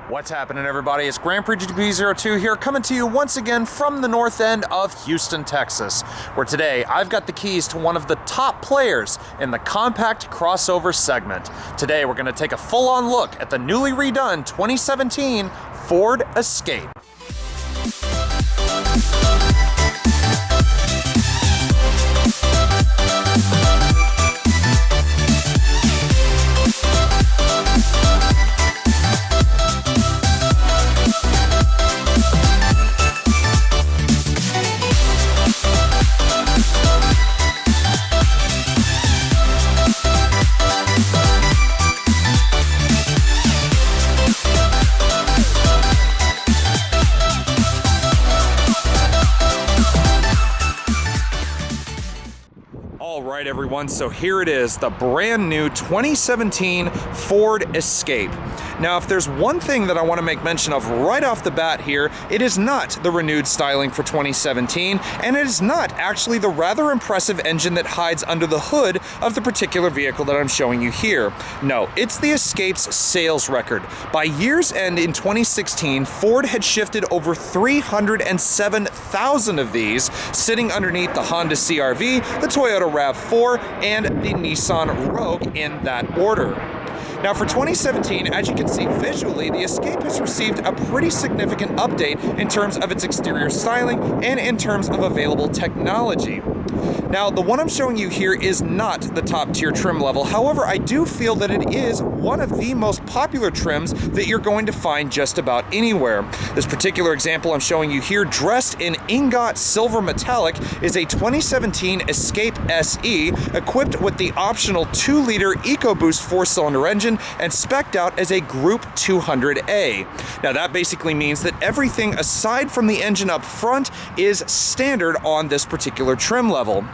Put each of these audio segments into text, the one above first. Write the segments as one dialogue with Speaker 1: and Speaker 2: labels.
Speaker 1: What's happening, everybody? It's Grand Prix GP02 here, coming to you once again from the north end of Houston, Texas, where today I've got the keys to one of the top players in the compact crossover segment. Today we're going to take a full-on look at the newly redone 2017 Ford Escape. Alright everyone, so here it is, the brand new 2017 Ford Escape. Now if there's one thing that I want to make mention of right off the bat here, it is not the renewed styling for 2017, and it is not actually the rather impressive engine that hides under the hood of the particular vehicle that I'm showing you here. No, it's the Escape's sales record. By year's end in 2016, Ford had shifted over 307,000 of these, sitting underneath the Honda CR-V, the Toyota RAV4, and the Nissan Rogue in that order. Now for 2017, as you can see visually, the Escape has received a pretty significant update in terms of its exterior styling and in terms of available technology. Now, the one I'm showing you here is not the top tier trim level. However, I do feel that it is one of the most popular trims that you're going to find just about anywhere. This particular example I'm showing you here, dressed in ingot silver metallic, is a 2017 Escape SE, equipped with the optional 2-liter EcoBoost 4-cylinder engine and spec'd out as a Group 200A. Now, that basically means that everything aside from the engine up front is standard on this particular trim level.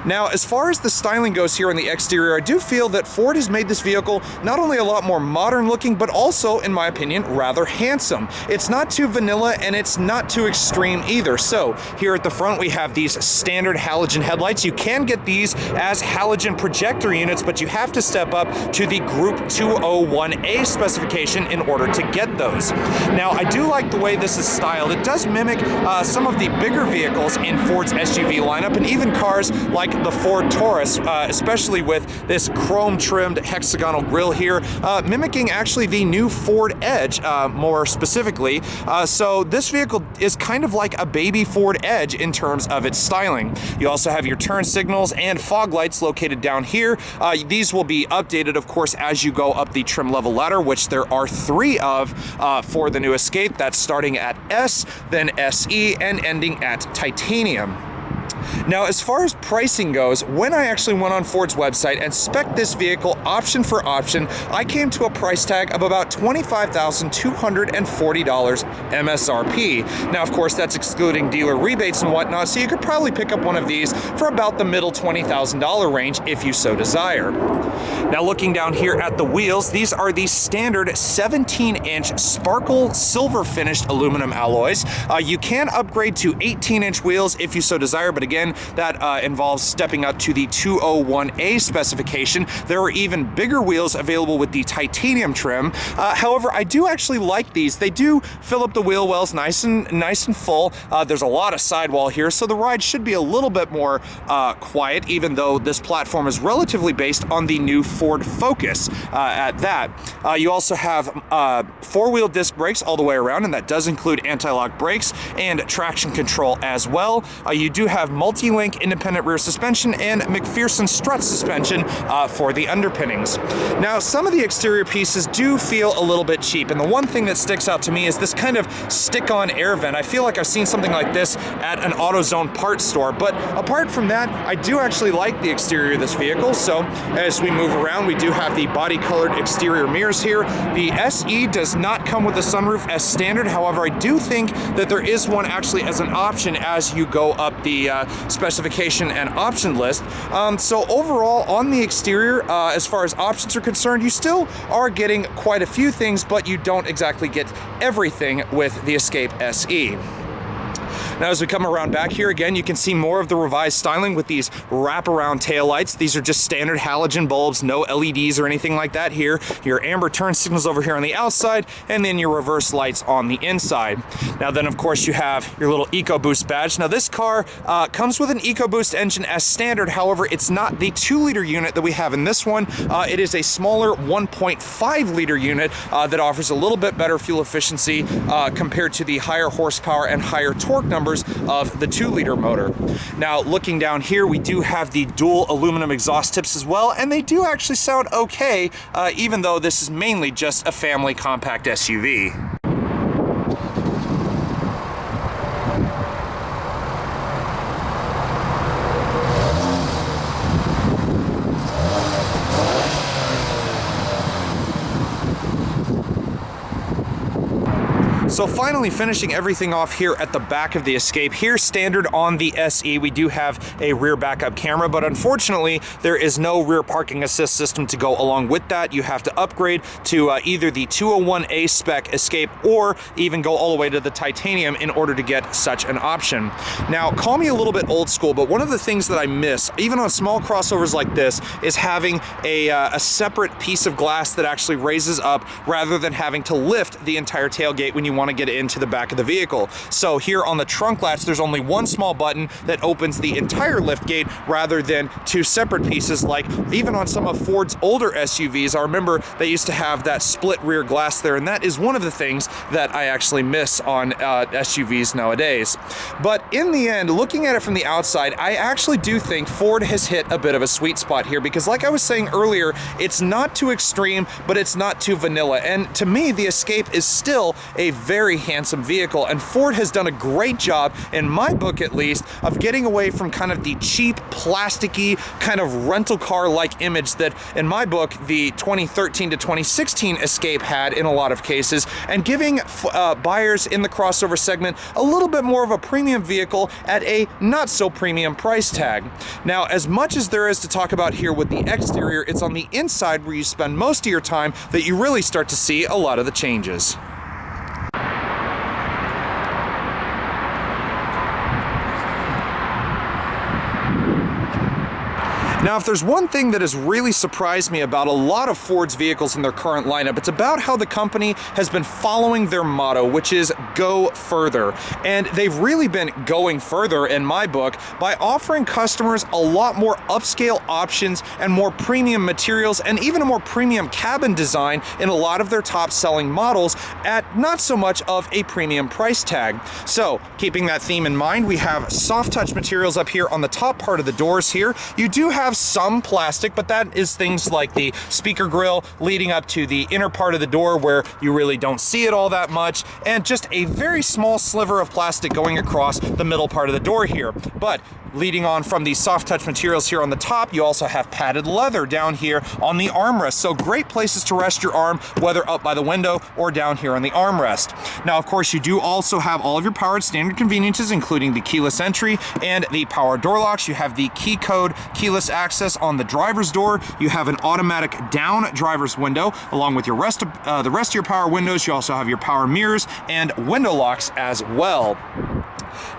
Speaker 1: Now, as far as the styling goes here on the exterior, I do feel that Ford has made this vehicle not only a lot more modern looking, but also, in my opinion, rather handsome. It's not too vanilla and it's not too extreme either. So here at the front, we have these standard halogen headlights. You can get these as halogen projector units, but you have to step up to the Group 201A specification in order to get those. Now, I do like the way this is styled. It does mimic some of the bigger vehicles in Ford's SUV lineup, and even cars like the Ford Taurus, especially with this chrome-trimmed hexagonal grille here, mimicking actually the new Ford Edge, more specifically. So this vehicle is kind of like a baby Ford Edge in terms of its styling. You also have your turn signals and fog lights located down here. These will be updated, of course, as you go up the trim level ladder, which there are 3 of for the new Escape. That's starting at S, then SE, and ending at Titanium. Now, as far as pricing goes, when I actually went on Ford's website and spec'd this vehicle option for option, I came to a price tag of about $25,240 MSRP. Now, of course, that's excluding dealer rebates and whatnot, so you could probably pick up one of these for about the middle $20,000 range if you so desire. Now, looking down here at the wheels, these are the standard 17-inch sparkle silver finished aluminum alloys. You can upgrade to 18-inch wheels if you so desire, but again, that involves stepping up to the 201A specification. There are even bigger wheels available with the titanium trim. However, I do actually like these. They do fill up the wheel wells nice and full. There's a lot of sidewall here, so the ride should be a little bit more quiet, even though this platform is relatively based on the new Ford Focus at that. You also have 4-wheel disc brakes all the way around, and that does include anti-lock brakes and traction control as well. You do have multi-link independent rear suspension and McPherson strut suspension for the underpinnings. Now, some of the exterior pieces do feel a little bit cheap, and the one thing that sticks out to me is this kind of stick-on air vent. I feel like I've seen something like this at an AutoZone parts store, but apart from that, I do actually like the exterior of this vehicle. So as we move around, we do have the body-colored exterior mirrors here. The SE does not come with a sunroof as standard. However, I do think that there is one actually as an option as you go up the specification and option list. So overall, on the exterior, as far as options are concerned, you still are getting quite a few things, but you don't exactly get everything with the Escape SE. Now as we come around back here again, you can see more of the revised styling with these wraparound taillights. These are just standard halogen bulbs, no LEDs or anything like that here. Your amber turn signals over here on the outside, and then your reverse lights on the inside. Now then, of course, you have your little EcoBoost badge. Now this car comes with an EcoBoost engine as standard. However, it's not the 2-liter unit that we have in this one. It is a smaller 1.5-liter unit that offers a little bit better fuel efficiency compared to the higher horsepower and higher torque numbers of the 2-liter motor. Now looking down here, we do have the dual aluminum exhaust tips as well, and they do actually sound okay, even though this is mainly just a family compact SUV. So finally finishing everything off here at the back of the Escape. Here, standard on the SE, we do have a rear backup camera, but unfortunately there is no rear parking assist system to go along with that. You have to upgrade to either the 201A spec Escape or even go all the way to the titanium in order to get such an option. Now, call me a little bit old school, but one of the things that I miss, even on small crossovers like this, is having a separate piece of glass that actually raises up rather than having to lift the entire tailgate when you want to get into the back of the vehicle. So here on the trunk latch, there's only one small button that opens the entire lift gate rather than two separate pieces, like even on some of Ford's older SUVs. I remember they used to have that split rear glass there, and that is one of the things that I actually miss on SUVs nowadays. But in the end, looking at it from the outside, I actually do think Ford has hit a bit of a sweet spot here, because like I was saying earlier, it's not too extreme, but it's not too vanilla. And to me, the Escape is still a very handsome vehicle, and Ford has done a great job, in my book at least, of getting away from kind of the cheap, plasticky, kind of rental car-like image that, in my book, the 2013 to 2016 Escape had in a lot of cases, and giving buyers in the crossover segment a little bit more of a premium vehicle at a not-so-premium price tag. Now, as much as there is to talk about here with the exterior, it's on the inside where you spend most of your time that you really start to see a lot of the changes. Now, if there's one thing that has really surprised me about a lot of Ford's vehicles in their current lineup, it's about how the company has been following their motto, which is go further. And they've really been going further, in my book, by offering customers a lot more upscale options and more premium materials, and even a more premium cabin design in a lot of their top-selling models at not so much of a premium price tag. So, keeping that theme in mind, we have soft touch materials up here on the top part of the doors here. You do have some plastic, but that is things like the speaker grill leading up to the inner part of the door where you really don't see it all that much, and just a very small sliver of plastic going across the middle part of the door here. But leading on from these soft touch materials here on the top, you also have padded leather down here on the armrest. So great places to rest your arm, whether up by the window or down here on the armrest. Now, of course, you do also have all of your powered standard conveniences, including the keyless entry and the power door locks. You have the key code keyless access on the driver's door. You have an automatic down driver's window, along with your the rest of your power windows. You also have your power mirrors and window locks as well.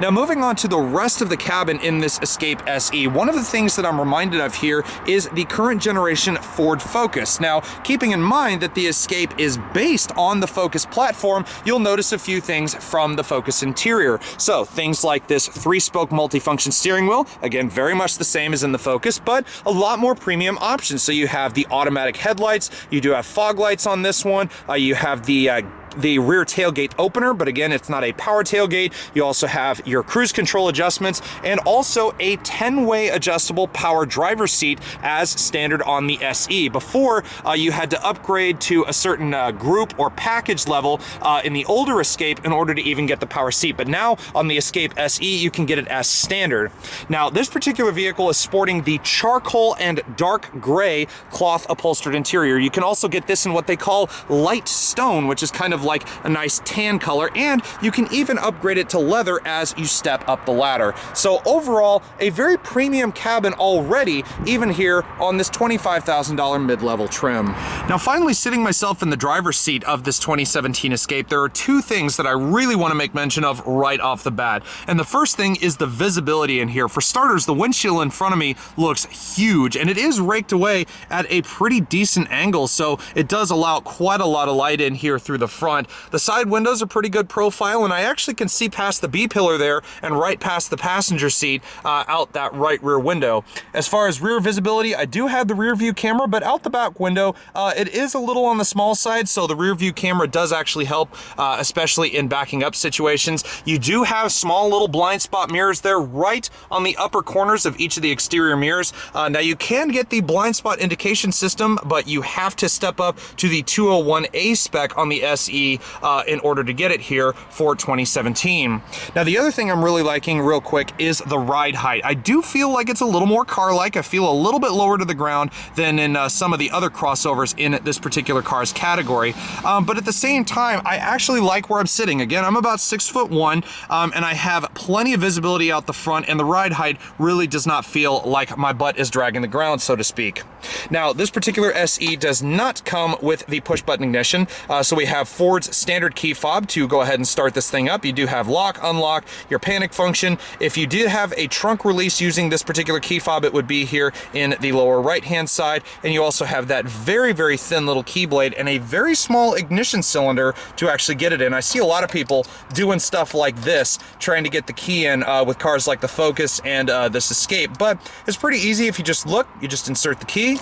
Speaker 1: Now, moving on to the rest of the cabin in this Escape SE, one of the things that I'm reminded of here is the current generation Ford Focus. Now, keeping in mind that the Escape is based on the Focus platform, you'll notice a few things from the Focus interior. So, things like this 3-spoke multifunction steering wheel, again, very much the same as in the Focus, but a lot more premium options. So you have the automatic headlights, you do have fog lights on this one, you have the rear tailgate opener, but again, it's not a power tailgate. You also have your cruise control adjustments and also a 10-way adjustable power driver's seat as standard on the SE. Before, you had to upgrade to a certain group or package level in the older Escape in order to even get the power seat, but now on the Escape SE, you can get it as standard. Now, this particular vehicle is sporting the charcoal and dark gray cloth upholstered interior. You can also get this in what they call light stone, which is kind of like a nice tan color, and you can even upgrade it to leather as you step up the ladder. So overall, a very premium cabin already, even here on this $25,000 mid-level trim. Now finally, sitting myself in the driver's seat of this 2017 Escape, there are two things that I really want to make mention of right off the bat. And the first thing is the visibility in here. For starters, the windshield in front of me looks huge, and it is raked away at a pretty decent angle, so it does allow quite a lot of light in here through the front. The side windows are pretty good profile, and I actually can see past the B-pillar there and right past the passenger seat out that right rear window. As far as rear visibility, I do have the rear view camera, but out the back window, it is a little on the small side, so the rear view camera does actually help, especially in backing up situations. You do have small little blind spot mirrors there right on the upper corners of each of the exterior mirrors. Now you can get the blind spot indication system, but you have to step up to the 201A spec on the SE in order to get it here for 2017. Now the other thing I'm really liking real quick is the ride height. I do feel like it's a little more car-like. I feel a little bit lower to the ground than in some of the other crossovers in this particular car's category. But at the same time, I actually like where I'm sitting. Again, I'm about 6'1", and I have plenty of visibility out the front, and the ride height really does not feel like my butt is dragging the ground, so to speak. Now, this particular SE does not come with the push-button ignition, so we have Ford's standard key fob to go ahead and start this thing up. You do have lock, unlock, your panic function. If you did have a trunk release using this particular key fob, it would be here in the lower right-hand side, and you also have that very, very thin little key blade and a very small ignition cylinder to actually get it in. I see a lot of people doing stuff like this, trying to get the key in with cars like the Focus and this Escape, but it's pretty easy. If you just look, you just insert the key.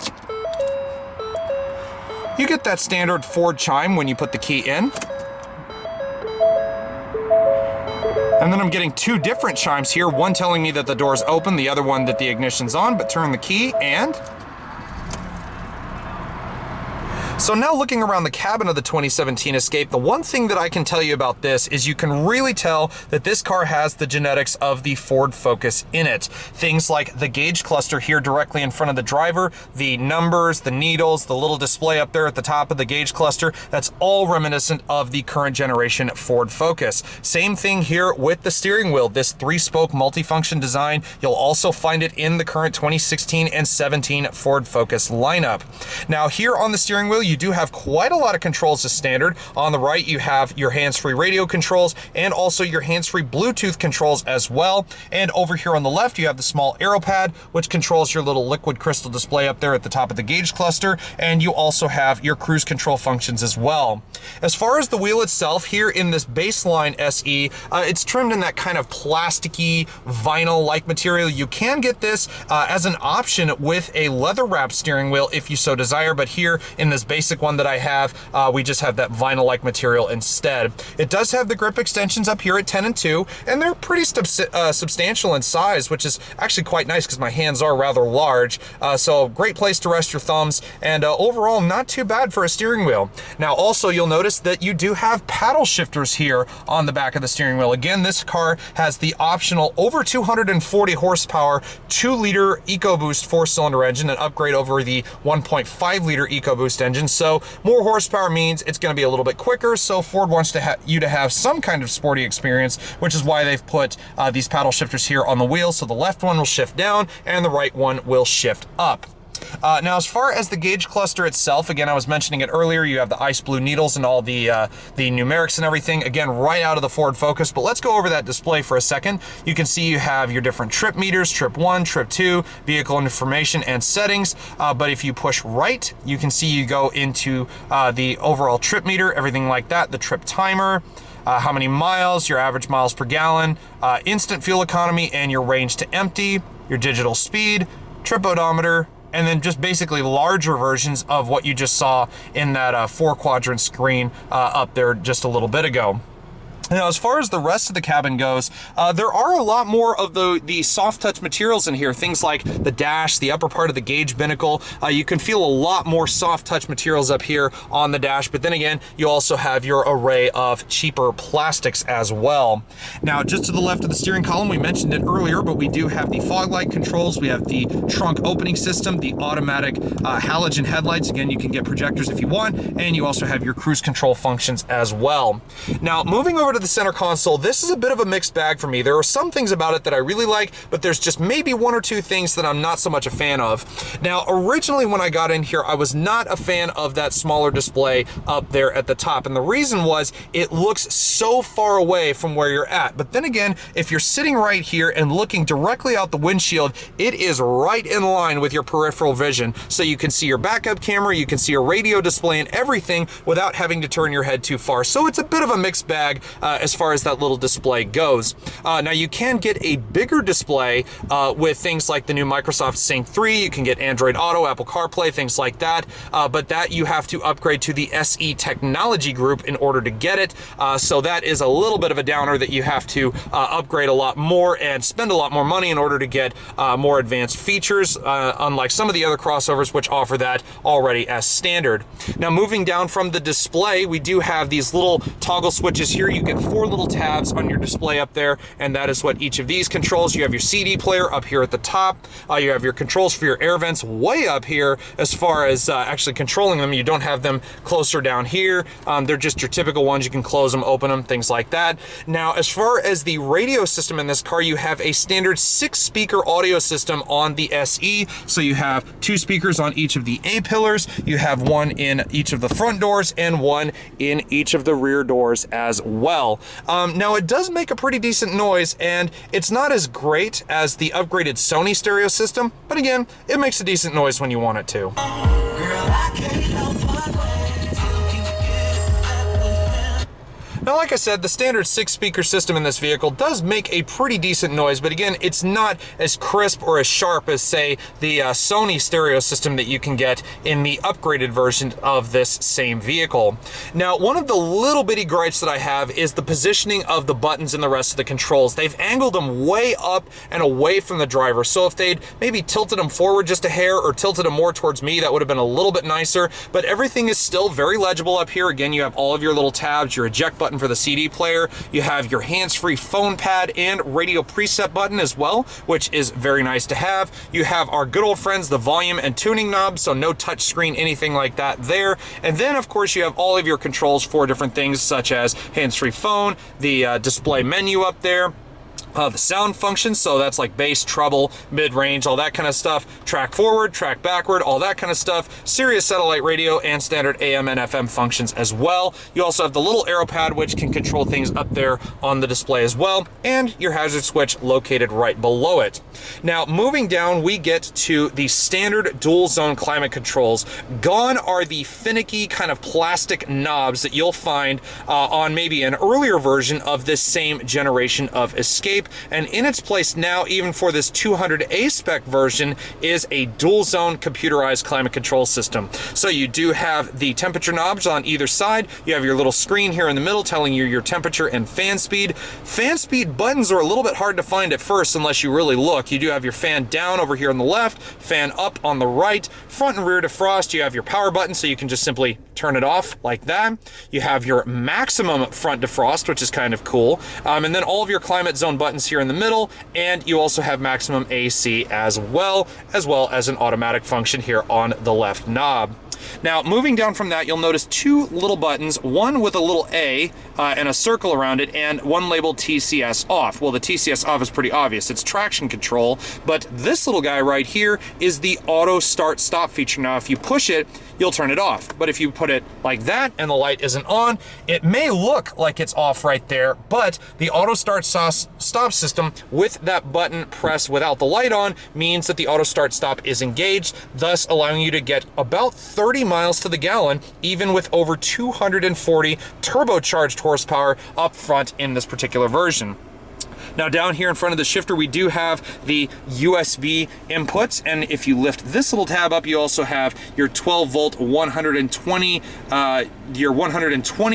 Speaker 1: You get that standard Ford chime when you put the key in. And then I'm getting two different chimes here, one telling me that the door's open, the other one that the ignition's on, but turn the key and... So now looking around the cabin of the 2017 Escape, the one thing that I can tell you about this is you can really tell that this car has the genetics of the Ford Focus in it. Things like the gauge cluster here directly in front of the driver, the numbers, the needles, the little display up there at the top of the gauge cluster, that's all reminiscent of the current generation Ford Focus. Same thing here with the steering wheel, this 3-spoke multifunction design. You'll also find it in the current 2016 and 17 Ford Focus lineup. Now here on the steering wheel, you do have quite a lot of controls as standard. On the right, you have your hands-free radio controls and also your hands-free Bluetooth controls as well. And over here on the left, you have the small arrow pad, which controls your little liquid crystal display up there at the top of the gauge cluster. And you also have your cruise control functions as well. As far as the wheel itself, here in this baseline SE, it's trimmed in that kind of plasticky, vinyl-like material. You can get this as an option with a leather-wrapped steering wheel if you so desire, but here in this basic one that I have, we just have that vinyl-like material instead. It does have the grip extensions up here at 10 and 2, and they're pretty substantial in size, which is actually quite nice because my hands are rather large. So great place to rest your thumbs, and overall not too bad for a steering wheel. Now also you'll notice that you do have paddle shifters here on the back of the steering wheel. Again, this car has the optional over 240 horsepower 2-liter EcoBoost 4-cylinder engine, an upgrade over the 1.5-liter EcoBoost engine. So more horsepower means it's going to be a little bit quicker, so Ford wants you to have some kind of sporty experience, which is why they've put these paddle shifters here on the wheel. So the left one will shift down and the right one will shift up. Now, as far as the gauge cluster itself, again, I was mentioning it earlier, you have the ice blue needles and all the numerics and everything, again, right out of the Ford Focus. But let's go over that display for a second. You can see you have your different trip meters, trip 1, trip 2, vehicle information and settings. But if you push right, you can see you go into the overall trip meter, everything like that, the trip timer, how many miles, your average miles per gallon, instant fuel economy and your range to empty, your digital speed, trip odometer, and then just basically larger versions of what you just saw in that 4-quadrant screen up there just a little bit ago. Now, as far as the rest of the cabin goes, there are a lot more of the soft touch materials in here. Things like the dash, the upper part of the gauge binnacle. You can feel a lot more soft touch materials up here on the dash, but then again, you also have your array of cheaper plastics as well. Now, just to the left of the steering column, we mentioned it earlier, but we do have the fog light controls. We have the trunk opening system, the automatic halogen headlights. Again, you can get projectors if you want, and you also have your cruise control functions as well. Now, moving over to the center console, this is a bit of a mixed bag for me. There are some things about it that I really like, but there's just maybe one or two things that I'm not so much a fan of. Now, originally when I got in here, I was not a fan of that smaller display up there at the top, and the reason was it looks so far away from where you're at. But then again, if you're sitting right here and looking directly out the windshield, it is right in line with your peripheral vision, so you can see your backup camera, you can see your radio display and everything without having to turn your head too far. So it's a bit of a mixed bag as far as that little display goes. Now, you can get a bigger display with things like the new Microsoft Sync 3. You can get Android Auto, Apple CarPlay, things like that, but that you have to upgrade to the SE technology group in order to get it. So that is a little bit of a downer, that you have to upgrade a lot more and spend a lot more money in order to get more advanced features, unlike some of the other crossovers which offer that already as standard. Now, moving down from the display, we do have these little toggle switches here. You get 4 little tabs on your display up there, and that is what each of these controls. You have your CD player up here at the top. You have your controls for your air vents way up here. As far as actually controlling them, you don't have them closer down here. They're just your typical ones. You can close them, open them, things like that. Now, as far as the radio system in this car, you have a standard 6-speaker audio system on the SE. So you have 2 speakers on each of the A-pillars. You have 1 in each of the front doors and 1 in each of the rear doors as well. Now, it does make a pretty decent noise, and it's not as great as the upgraded Sony stereo system, but again, it makes a decent noise when you want it to. Now, like I said, the standard 6-speaker system in this vehicle does make a pretty decent noise, but again, it's not as crisp or as sharp as, say, the Sony stereo system that you can get in the upgraded version of this same vehicle. Now, one of the little bitty gripes that I have is the positioning of the buttons and the rest of the controls. They've angled them way up and away from the driver, so if they'd maybe tilted them forward just a hair or tilted them more towards me, that would have been a little bit nicer, but everything is still very legible up here. Again, you have all of your little tabs, your eject button for the CD player, you have your hands-free phone pad and radio preset button as well, which is very nice to have. You have our good old friends, the volume and tuning knobs, so no touch screen, anything like that there. And then, of course, you have all of your controls for different things, such as hands-free phone, the display menu up there, the sound functions, so that's like bass, treble, mid-range, all that kind of stuff, track forward, track backward, all that kind of stuff, Sirius satellite radio, and standard AM and FM functions as well. You also have the little arrow pad, which can control things up there on the display as well, and your hazard switch located right below it. Now, moving down, we get to the standard dual zone climate controls. Gone are the finicky kind of plastic knobs that you'll find on maybe an earlier version of this same generation of Escape. And in its place now, even for this 200A spec version, is a dual zone computerized climate control system. So you do have the temperature knobs on either side. You have your little screen here in the middle telling you your temperature and fan speed. Fan speed buttons are a little bit hard to find at first unless you really look. You do have your fan down over here on the left, fan up on the right, front and rear defrost. You have your power button, so you can just simply turn it off like that. You have your maximum front defrost, which is kind of cool. And then all of your climate zone buttons here in the middle, and you also have maximum AC as well as an automatic function here on the left knob. Now, moving down from that, you'll notice 2 little buttons, one with a little A and a circle around it, and one labeled TCS off. Well, the TCS off is pretty obvious. It's traction control, but this little guy right here is the auto start stop feature. Now, if you push it, you'll turn it off. But if you put it like that and the light isn't on, it may look like it's off right there, but the auto start stop system with that button pressed without the light on means that the auto start stop is engaged, thus allowing you to get about 30 miles to the gallon, even with over 240 turbocharged horsepower up front in this particular version. Now, down here in front of the shifter, we do have the USB inputs, and if you lift this little tab up, you also have your 12 volt 120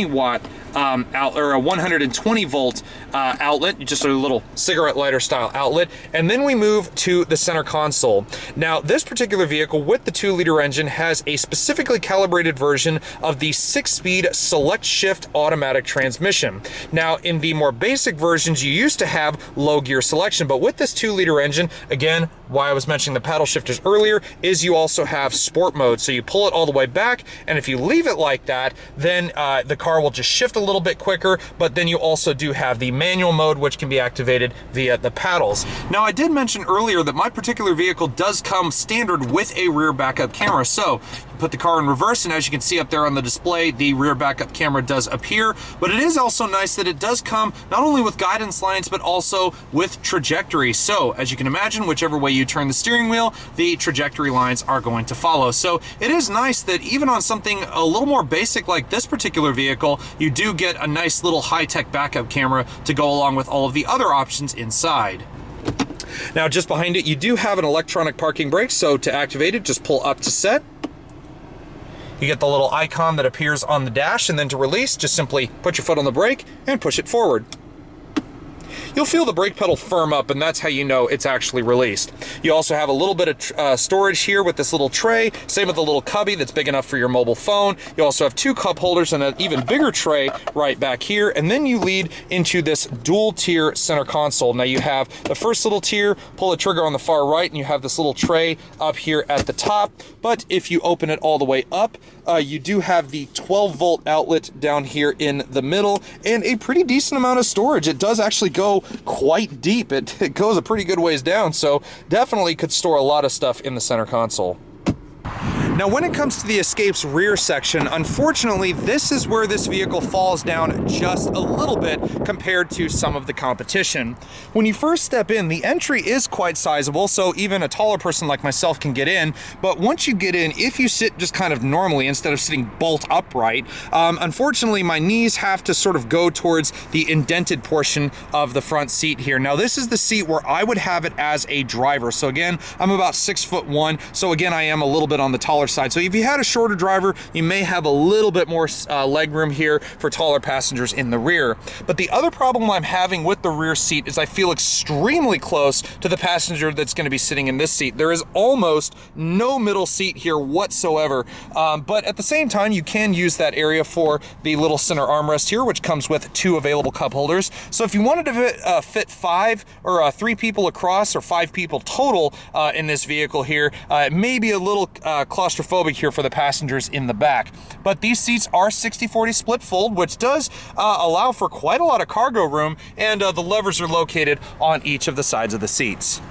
Speaker 1: watt or a 120 volt outlet, just a little cigarette lighter style outlet. And then we move to the center console. Now, this particular vehicle with the 2-liter engine has a specifically calibrated version of the 6-speed select shift automatic transmission. Now, in the more basic versions, you used to have low gear selection, but with this 2-liter engine, again, why I was mentioning the paddle shifters earlier, is you also have sport mode. So you pull it all the way back, and if you leave it like that, then the car will just shift a little bit quicker, but then you also do have the manual mode, which can be activated via the paddles. Now, I did mention earlier that my particular vehicle does come standard with a rear backup camera. So you put the car in reverse, and as you can see up there on the display, the rear backup camera does appear, but it is also nice that it does come not only with guidance lines, but also with trajectory. So as you can imagine, whichever way you turn the steering wheel, the trajectory lines are going to follow. So it is nice that even on something a little more basic like this particular vehicle, you do get a nice little high-tech backup camera to go along with all of the other options inside. Now, just behind it, you do have an electronic parking brake, so to activate it, just pull up to set. You get the little icon that appears on the dash, and then to release, just simply put your foot on the brake and push it forward. You'll feel the brake pedal firm up, and that's how you know it's actually released. You also have a little bit of storage here with this little tray, same with the little cubby that's big enough for your mobile phone. You also have 2 cup holders and an even bigger tray right back here, and then you lead into this dual tier center console. Now you have the first little tier, pull the trigger on the far right, and you have this little tray up here at the top, but if you open it all the way up, you do have the 12 volt outlet down here in the middle, and a pretty decent amount of storage. It does actually go quite deep. It goes a pretty good ways down, so definitely could store a lot of stuff in the center console. Now, when it comes to the Escape's rear section, unfortunately, this is where this vehicle falls down just a little bit compared to some of the competition. When you first step in, the entry is quite sizable, so even a taller person like myself can get in, but once you get in, if you sit just kind of normally instead of sitting bolt upright, unfortunately, my knees have to sort of go towards the indented portion of the front seat here. Now, this is the seat where I would have it as a driver. So again, I'm about 6'1", so again, I am a little bit on the taller side. So if you had a shorter driver, you may have a little bit more leg room here for taller passengers in the rear. But the other problem I'm having with the rear seat is I feel extremely close to the passenger that's going to be sitting in this seat. There is almost no middle seat here whatsoever. But at the same time, you can use that area for the little center armrest here, which comes with 2 available cup holders. So if you wanted to fit 5 or 3 people across, or 5 people total in this vehicle here, it may be a little claustrophobic here for the passengers in the back. But these seats are 60/40 split fold, which does allow for quite a lot of cargo room, and the levers are located on each of the sides of the seats.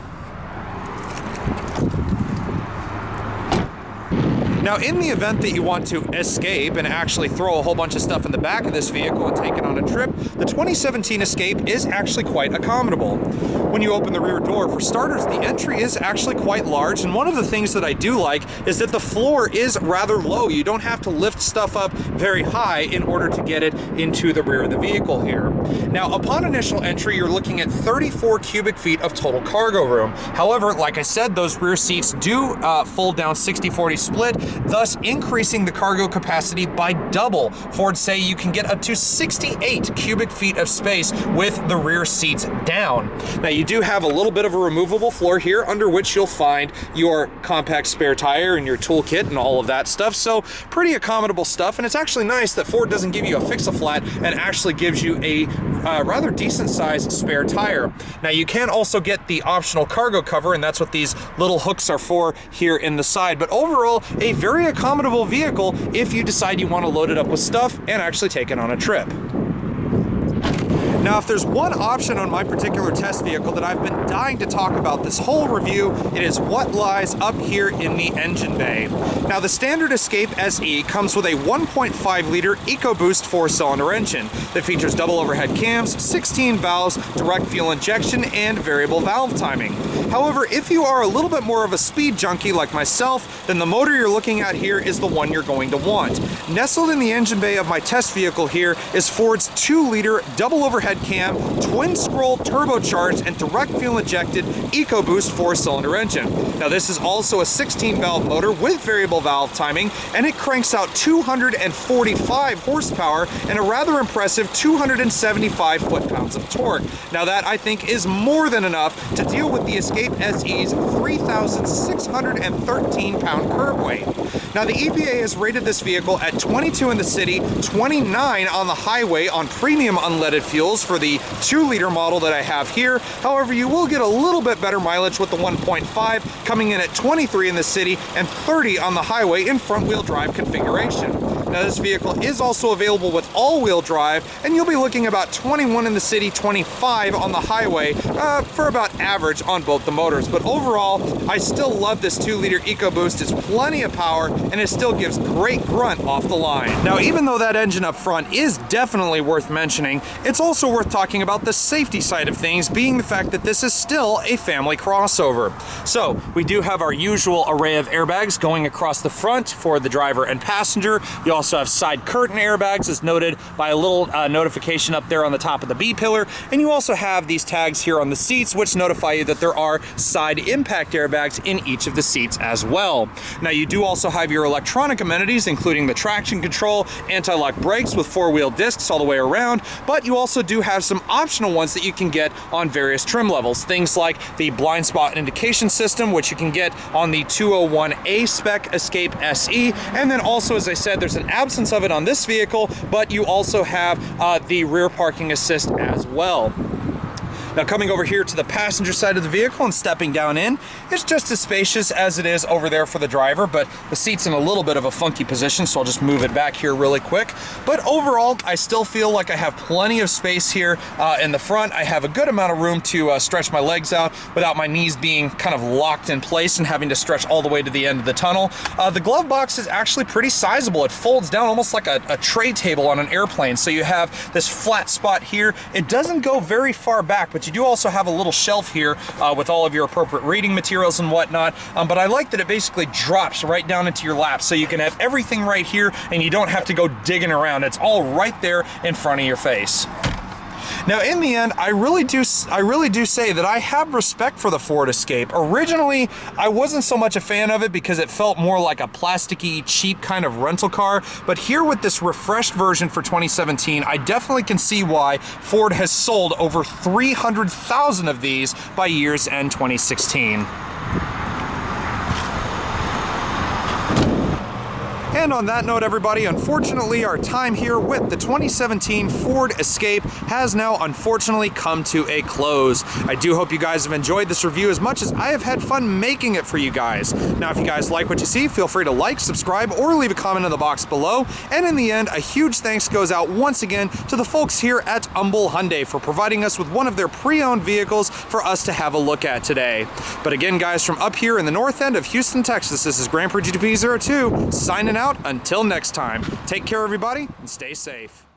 Speaker 1: Now, in the event that you want to escape and actually throw a whole bunch of stuff in the back of this vehicle and take it on a trip, the 2017 Escape is actually quite accommodable. When you open the rear door, for starters, the entry is actually quite large, and one of the things that I do like is that the floor is rather low. You don't have to lift stuff up very high in order to get it into the rear of the vehicle here. Now, upon initial entry, you're looking at 34 cubic feet of total cargo room. However, like I said, those rear seats do fold down 60/40 split, thus increasing the cargo capacity by double. Ford say you can get up to 68 cubic feet of space with the rear seats down. Now, you do have a little bit of a removable floor here under which you'll find your compact spare tire and your toolkit and all of that stuff, so pretty accommodable stuff. And it's actually nice that Ford doesn't give you a fix-a-flat and actually gives you a rather decent sized spare tire. Now, you can also get the optional cargo cover, and that's what these little hooks are for here in the side. But overall, a very accommodable vehicle if you decide you want to load it up with stuff and actually take it on a trip. Now, if there's one option on my particular test vehicle that I've been dying to talk about this whole review, it is what lies up here in the engine bay. Now, the standard Escape SE comes with a 1.5-liter EcoBoost 4-cylinder engine that features double overhead cams, 16 valves, direct fuel injection, and variable valve timing. However, if you are a little bit more of a speed junkie like myself, then the motor you're looking at here is the one you're going to want. Nestled in the engine bay of my test vehicle here is Ford's 2-liter double overhead cam, twin scroll turbocharged and direct fuel injected EcoBoost 4-cylinder engine. Now this is also a 16-valve motor with variable valve timing, and it cranks out 245 horsepower and a rather impressive 275 foot-pounds of torque. Now that, I think, is more than enough to deal with the Escape SE's 3,613 pound curb weight. Now the EPA has rated this vehicle at 22 in the city, 29 on the highway on premium unleaded fuels for the 2-liter model that I have here. However, you will get a little bit better mileage with the 1.5, coming in at 23 in the city and 30 on the highway in front-wheel drive configuration. Now this vehicle is also available with all-wheel drive, and you'll be looking about 21 in the city, 25 on the highway for about average on both the motors. But overall, I still love this 2-liter EcoBoost. It's plenty of power, and it still gives great grunt off the line. Now, even though that engine up front is definitely worth mentioning, it's also worth talking about the safety side of things, being the fact that this is still a family crossover. So we do have our usual array of airbags going across the front for the driver and passenger. You also have side curtain airbags, as noted by a little notification up there on the top of the B-pillar, and you also have these tags here on the seats which notify you that there are side impact airbags in each of the seats as well. Now you do also have your electronic amenities, including the traction control, anti-lock brakes with 4-wheel discs all the way around, but you also do have some optional ones that you can get on various trim levels. Things like the blind spot indication system, which you can get on the 201A spec Escape SE, and then also, as I said, there's an absence of it on this vehicle, but you also have the rear parking assist as well. Now coming over here to the passenger side of the vehicle and stepping down in, it's just as spacious as it is over there for the driver, but the seat's in a little bit of a funky position, so I'll just move it back here really quick. But overall, I still feel like I have plenty of space here in the front. I have a good amount of room to stretch my legs out without my knees being kind of locked in place and having to stretch all the way to the end of the tunnel. The glove box is actually pretty sizable. It folds down almost like a tray table on an airplane, so you have this flat spot here. It doesn't go very far back, but you do also have a little shelf here with all of your appropriate reading materials and whatnot, but I like that it basically drops right down into your lap, so you can have everything right here and you don't have to go digging around. It's all right there in front of your face. Now, in the end, I really do say that I have respect for the Ford Escape. Originally, I wasn't so much a fan of it because it felt more like a plasticky, cheap kind of rental car, but here with this refreshed version for 2017, I definitely can see why Ford has sold over 300,000 of these by year's end 2016. And on that note, everybody, unfortunately, our time here with the 2017 Ford Escape has now unfortunately come to a close. I do hope you guys have enjoyed this review as much as I have had fun making it for you guys. Now, if you guys like what you see, feel free to like, subscribe, or leave a comment in the box below. And in the end, a huge thanks goes out once again to the folks here at Humble Hyundai for providing us with one of their pre-owned vehicles for us to have a look at today. But again, guys, from up here in the north end of Houston, Texas, this is Grand Prix GTP02 signing out. Until next time, take care, everybody, and stay safe.